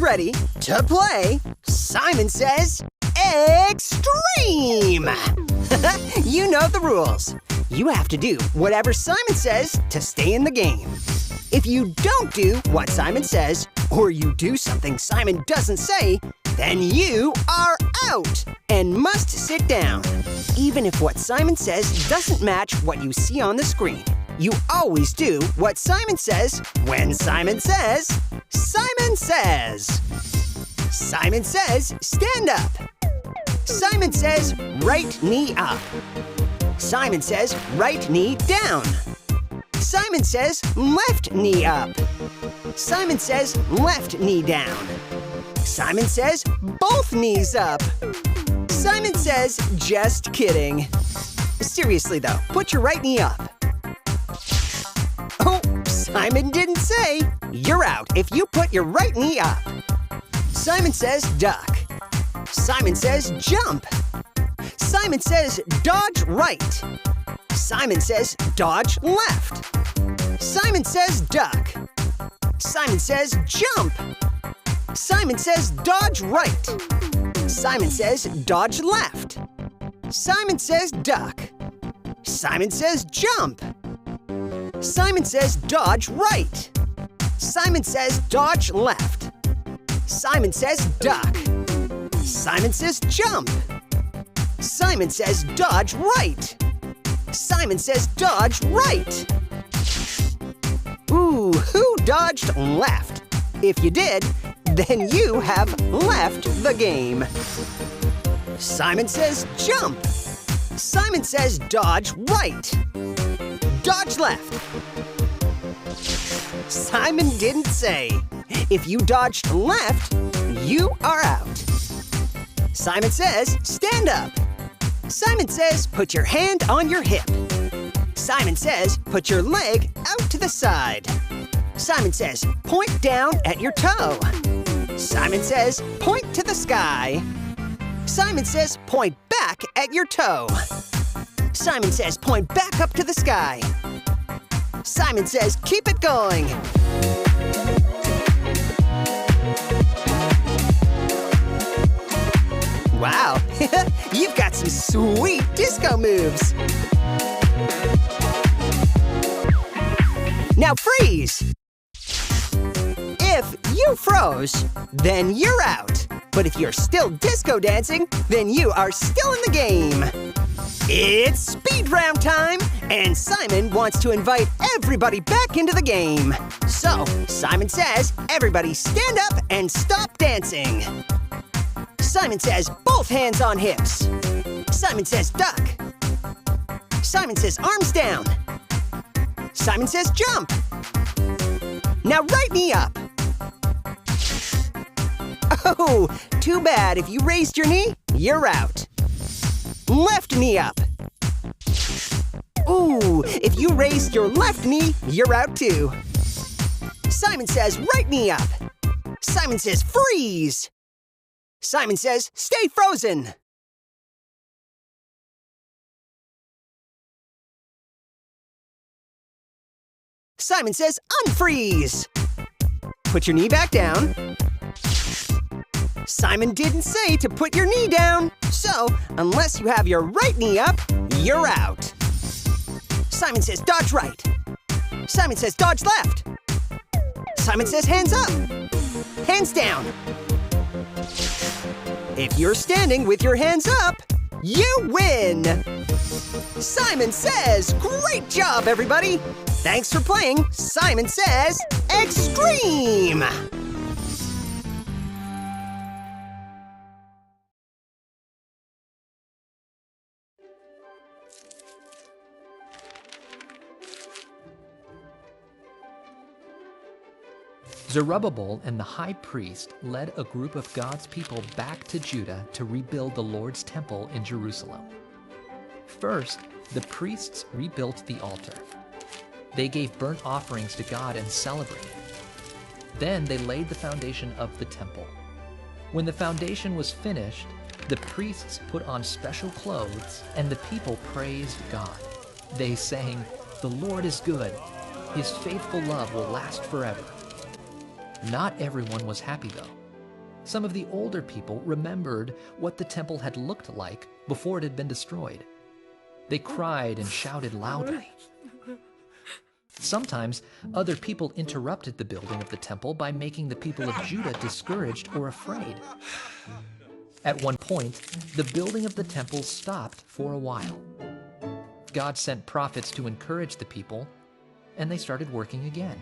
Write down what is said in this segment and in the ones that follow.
ready to play Simon Says Extreme! You know the rules. You have to do whatever Simon says to stay in the game. If you don't do what Simon says, or you do something Simon doesn't say, then you are out and must sit down. Even if what Simon says doesn't match what you see on the screen, you always do what Simon says when Simon says, Simon says. Simon says, stand up. Simon says, right knee up. Simon says, right knee down. Simon says, left knee up. Simon says, left knee down. Simon says, both knees up. Simon says, just kidding. Seriously though, put your right knee up. Oh, Simon didn't say. You're out if you put your right knee up. Simon says, duck. Simon says, jump. Simon says, dodge right. Simon says, dodge left. Simon says, duck. Simon says, jump. Simon says, dodge right. Simon says, dodge left. Simon says, duck. Simon says, jump. Simon says, dodge right. Simon says, dodge left. Simon says, duck. Simon says, jump. Simon says, dodge right. Simon says, dodge right. Ooh, who dodged left? If you did, then you have left the game. Simon says, jump. Simon says, dodge right. Dodge left. Simon didn't say. If you dodged left, you are out. Simon says, stand up. Simon says, put your hand on your hip. Simon says, put your leg out to the side. Simon says, point down at your toe. Simon says, point to the sky. Simon says, point back at your toe. Simon says, point back up to the sky. Simon says, keep it going. Wow, you've got some sweet disco moves. Now freeze. If you froze, then you're out. But if you're still disco dancing, then you are still in the game. It's speed round time, and Simon wants to invite everybody back into the game. So, Simon says, everybody stand up and stop dancing. Simon says, both hands on hips. Simon says, duck. Simon says, arms down. Simon says, jump. Now right knee up. Oh, too bad. If you raised your knee, you're out. Left knee up. Ooh, if you raised your left knee, you're out too. Simon says, right knee up. Simon says, freeze. Simon says, stay frozen. Simon says, unfreeze. Put your knee back down. Simon didn't say to put your knee down, so unless you have your right knee up, you're out. Simon says, dodge right. Simon says, dodge left. Simon says, hands up. Hands down. If you're standing with your hands up, you win! Simon Says, great job, everybody! Thanks for playing Simon Says Extreme! Zerubbabel and the high priest led a group of God's people back to Judah to rebuild the Lord's temple in Jerusalem. First, the priests rebuilt the altar. They gave burnt offerings to God and celebrated. Then they laid the foundation of the temple. When the foundation was finished, the priests put on special clothes and the people praised God. They sang, "The Lord is good. His faithful love will last forever." Not everyone was happy though. Some of the older people remembered what the temple had looked like before it had been destroyed. They cried and shouted loudly. Sometimes other people interrupted the building of the temple by making the people of Judah discouraged or afraid. At one point, the building of the temple stopped for a while. God sent prophets to encourage the people, and they started working again.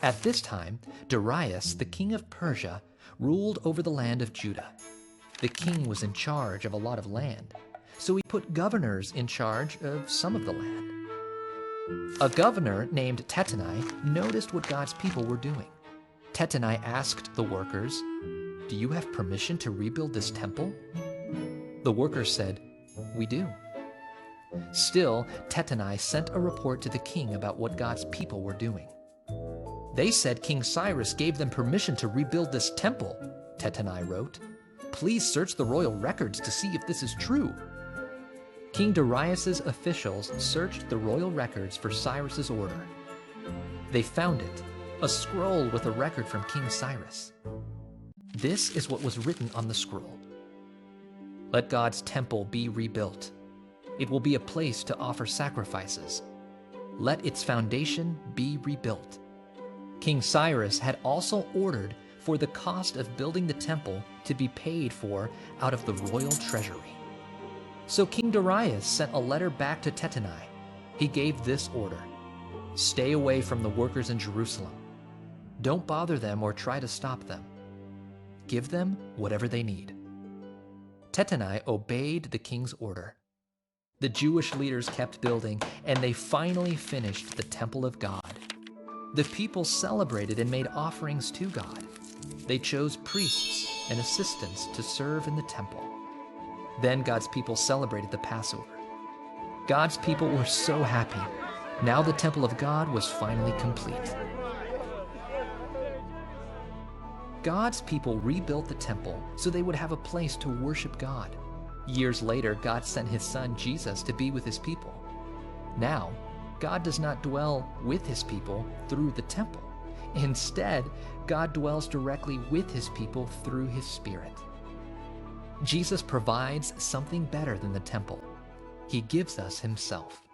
At this time, Darius, the king of Persia, ruled over the land of Judah. The king was in charge of a lot of land, so he put governors in charge of some of the land. A governor named Tattenai noticed what God's people were doing. Tattenai asked the workers, "Do you have permission to rebuild this temple?" The workers said, "We do." Still, Tattenai sent a report to the king about what God's people were doing. They said King Cyrus gave them permission to rebuild this temple, Tattenai wrote. "Please search the royal records to see if this is true." King Darius's officials searched the royal records for Cyrus's order. They found it, a scroll with a record from King Cyrus. This is what was written on the scroll. "Let God's temple be rebuilt. It will be a place to offer sacrifices. Let its foundation be rebuilt." King Cyrus had also ordered for the cost of building the temple to be paid for out of the royal treasury. So King Darius sent a letter back to Tattenai. He gave this order: "Stay away from the workers in Jerusalem. Don't bother them or try to stop them. Give them whatever they need." Tattenai obeyed the king's order. The Jewish leaders kept building, and they finally finished the temple of God. The people celebrated and made offerings to God. They chose priests and assistants to serve in the temple. Then God's people celebrated the Passover. God's people were so happy. Now the temple of God was finally complete. God's people rebuilt the temple so they would have a place to worship God. Years later, God sent his son Jesus to be with his people. Now, God does not dwell with his people through the temple. Instead, God dwells directly with his people through his Spirit. Jesus provides something better than the temple. He gives us himself.